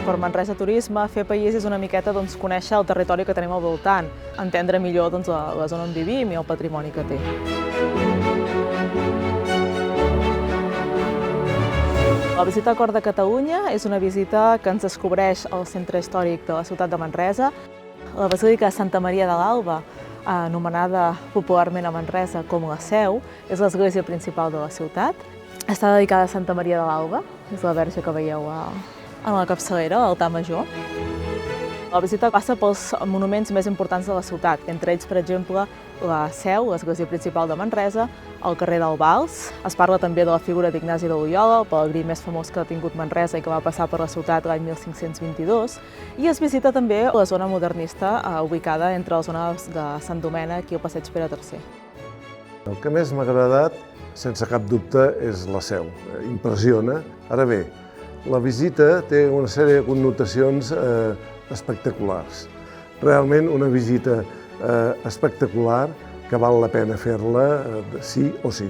Per Manresa Turisme, fer país és una miqueta conèixer el territori que tenim al voltant, entendre millor la zona on vivim i el patrimoni que té. La visita al Cor de Catalunya és una visita que ens descobreix el centre històric de la ciutat de Manresa. La Basílica de Santa Maria de l'Alba, anomenada popularment a Manresa com la Seu, és l'església principal de la ciutat. Està dedicada a Santa Maria de l'Alba, és la verge que veieu en la capçalera, a l'altar major. La visita passa pels monuments més importants de la ciutat, entre ells, per exemple, la Seu, l'església principal de Manresa, el carrer del Vals. Es parla també de la figura d'Ignasi de Loiola, el pelegrí més famós que ha tingut Manresa i que va passar per la ciutat l'any 1522, i es visita també la zona modernista ubicada entre la zona de Sant Domènec i el passeig Pere III. El que més m'ha agradat, sense cap dubte, és la Seu. Impressiona. Ara bé, la visita té una sèrie de connotacions espectaculars. Realment una visita espectacular que val la pena fer-la sí o sí.